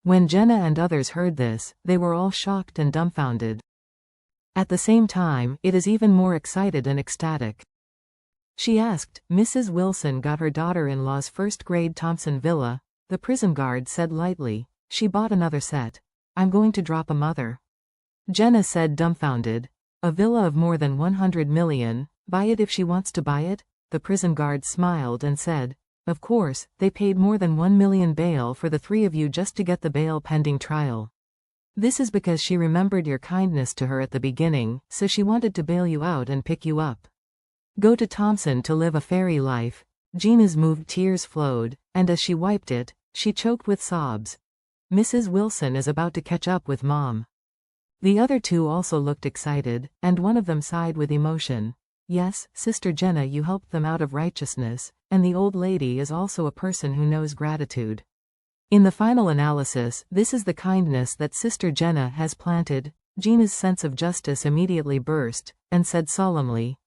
When Jenna and others heard this, they were all shocked and dumbfounded. At the same time, it is even more excited and ecstatic. She asked, Mrs. Wilson got her daughter-in-law's first-grade Thompson villa. The prison guard said lightly, she bought another set. I'm going to drop a mother. Jenna said dumbfounded, a villa of more than 100 million, buy it if she wants to buy it? The prison guard smiled and said, of course, they paid more than 1 million bail for the three of you just to get the bail pending trial. This is because she remembered your kindness to her at the beginning, so she wanted to bail you out and pick you up. Go to Thompson to live a fairy life. Gina's moved tears flowed, and as she wiped it, she choked with sobs. Mrs. Wilson is about to catch up with Mom. The other two also looked excited, and one of them sighed with emotion. Yes, Sister Jenna, you helped them out of righteousness, and the old lady is also a person who knows gratitude. In the final analysis, this is the kindness that Sister Jenna has planted. Gina's sense of justice immediately burst, and said solemnly,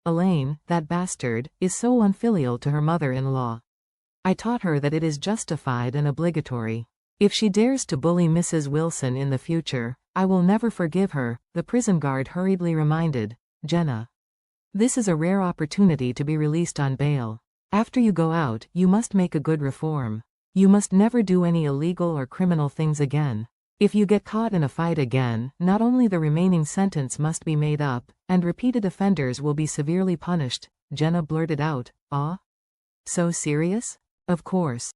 Elaine, that bastard, is so unfilial to her mother-in-law. I taught her that it is justified and obligatory. If she dares to bully Mrs. Wilson in the future, I will never forgive her, the prison guard hurriedly reminded Jenna. This is a rare opportunity to be released on bail. After you go out, you must make a good reform. You must never do any illegal or criminal things again. If you get caught in a fight again, not only the remaining sentence must be made up, and repeated offenders will be severely punished. Jenna blurted out, Ah? So serious? Of course.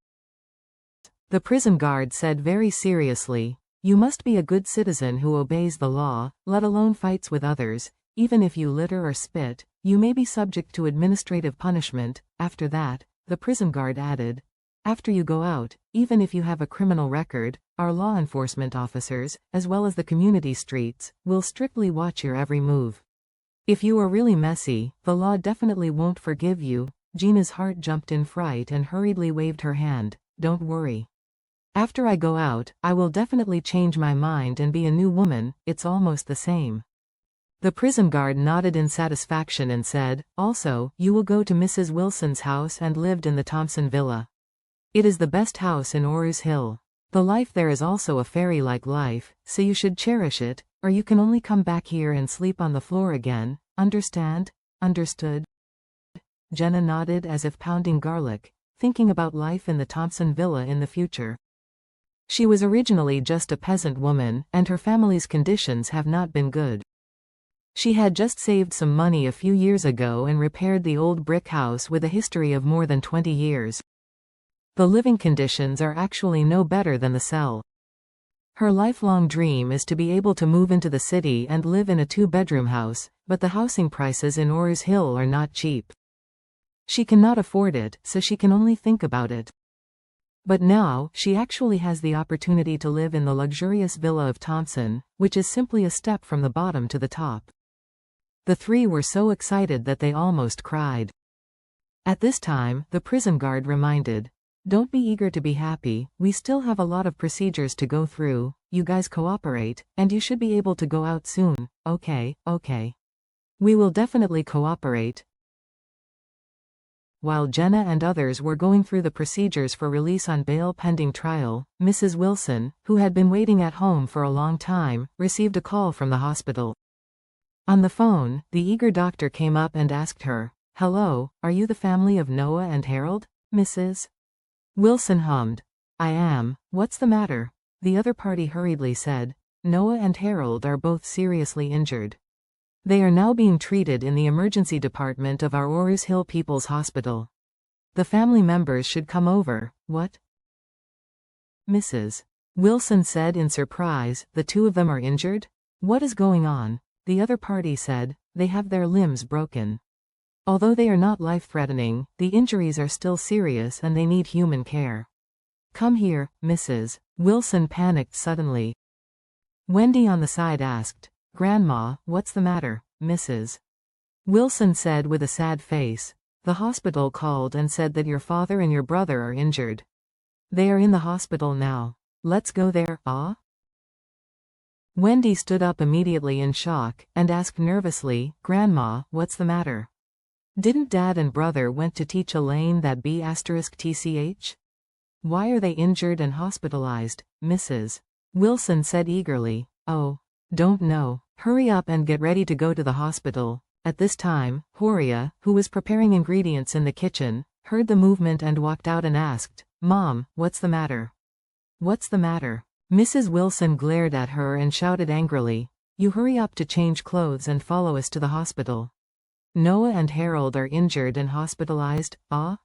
The prison guard said very seriously, you must be a good citizen who obeys the law, let alone fights with others. Even if you litter or spit, you may be subject to administrative punishment. After that, the prison guard added, after you go out, even if you have a criminal record, our law enforcement officers, as well as the community streets, will strictly watch your every move. If you are really messy, the law definitely won't forgive you. Gina's heart jumped in fright and hurriedly waved her hand. Don't worry. After I go out, I will definitely change my mind and be a new woman. It's almost the same. The prison guard nodded in satisfaction and said, also, you will go to Mrs. Wilson's house and lived in the Thompson villa. It is the best house in Orr's Hill. The life there is also a fairy-like life, so you should cherish it, or you can only come back here and sleep on the floor again. Understand? Understood? Jenna nodded as if pounding garlic, thinking about life in the Thompson villa in the future. She was originally just a peasant woman, and her family's conditions have not been good. She had just saved some money a few years ago and repaired the old brick house with a history of more than 20 years. The living conditions are actually no better than the cell. Her lifelong dream is to be able to move into the city and live in a 2-bedroom house, but the housing prices in Orr's Hill are not cheap. She cannot afford it, so she can only think about it. But now, she actually has the opportunity to live in the luxurious villa of Thompson, which is simply a step from the bottom to the top. The three were so excited that they almost cried. At this time, the prison guard reminded, don't be eager to be happy, we still have a lot of procedures to go through, you guys cooperate, and you should be able to go out soon. Okay. We will definitely cooperate. While Jenna and others were going through the procedures for release on bail pending trial, Mrs. Wilson, who had been waiting at home for a long time, received a call from the hospital. On the phone, the eager doctor came up and asked her, hello, are you the family of Noah and Harold, Mrs. Wilson hummed. I am. What's the matter? The other party hurriedly said, Noah and Harold are both seriously injured. They are now being treated in the emergency department of our Orr's Hill People's Hospital. The family members should come over. What? Mrs. Wilson said in surprise, the two of them are injured? What is going on? The other party said, they have their limbs broken. Although they are not life-threatening, the injuries are still serious and they need human care. Come here, Mrs. Wilson panicked suddenly. Wendy on the side asked, Grandma, what's the matter, Mrs. Wilson said with a sad face. The hospital called and said that your father and your brother are injured. They are in the hospital now. Let's go there, ah? Wendy stood up immediately in shock, and asked nervously, Grandma, what's the matter? Didn't Dad and brother went to teach Elaine that B*TCH? Why are they injured and hospitalized, Mrs. Wilson said eagerly. Oh, don't know. Hurry up and get ready to go to the hospital. At this time, Horia, who was preparing ingredients in the kitchen, heard the movement and walked out and asked, Mom, what's the matter? What's the matter? Mrs. Wilson glared at her and shouted angrily, You hurry up to change clothes and follow us to the hospital. Noah and Harold are injured and hospitalized, ah?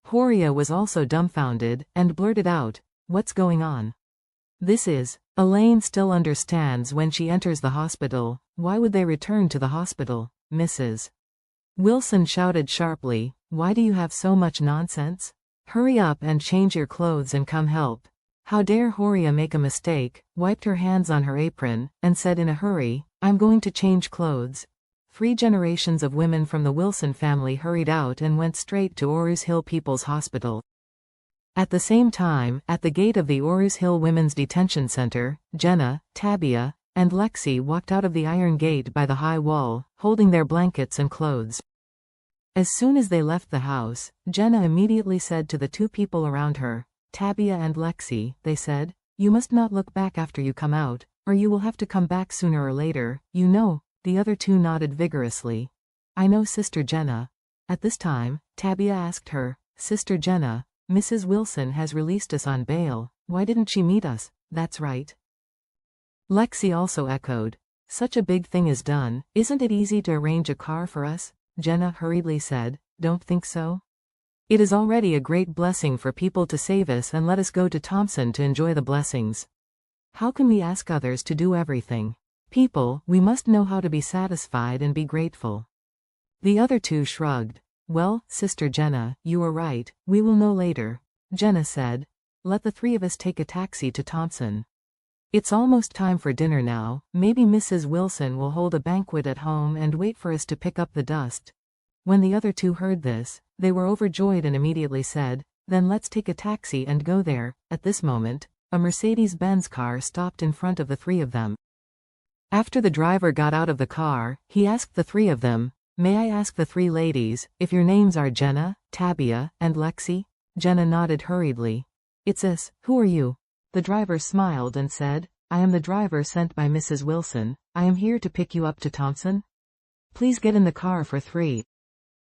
Horia was also dumbfounded, and blurted out, What's going on? This is. Elaine still understands when she enters the hospital. Why would they return to the hospital, Mrs. Wilson shouted sharply, Why do you have so much nonsense? Hurry up and change your clothes and come help. How dare Horia make a mistake, wiped her hands on her apron, and said in a hurry, I'm going to change clothes. 3 generations of women from the Wilson family hurried out and went straight to Orus Hill People's Hospital. At the same time, at the gate of the Orus Hill Women's Detention Center, Jenna, Tabia, and Lexi walked out of the iron gate by the high wall, holding their blankets and clothes. As soon as they left the house, Jenna immediately said to the 2 people around her, Tabia and Lexi, they said, You must not look back after you come out, or you will have to come back sooner or later, you know. The other 2 nodded vigorously. I know, Sister Jenna. At this time, Tabia asked her, Sister Jenna, Mrs. Wilson has released us on bail, why didn't she meet us? That's right. Lexi also echoed. Such a big thing is done, isn't it easy to arrange a car for us? Jenna hurriedly said, Don't think so? It is already a great blessing for people to save us and let us go to Thompson to enjoy the blessings. How can we ask others to do everything? People, we must know how to be satisfied and be grateful. The other 2 shrugged. Well, Sister Jenna, you were right, we will know later. Jenna said, Let the 3 of us take a taxi to Thompson. It's almost time for dinner now, maybe Mrs. Wilson will hold a banquet at home and wait for us to pick up the dust. When the other 2 heard this, they were overjoyed and immediately said, Then let's take a taxi and go there. At this moment, a Mercedes-Benz car stopped in front of the 3 of them. After the driver got out of the car, he asked the 3 of them, May I ask the 3 ladies, if your names are Jenna, Tabia, and Lexi? Jenna nodded hurriedly. It's us. Who are you? The driver smiled and said, I am the driver sent by Mrs. Wilson. I am here to pick you up to Thompson. Please get in the car for 3.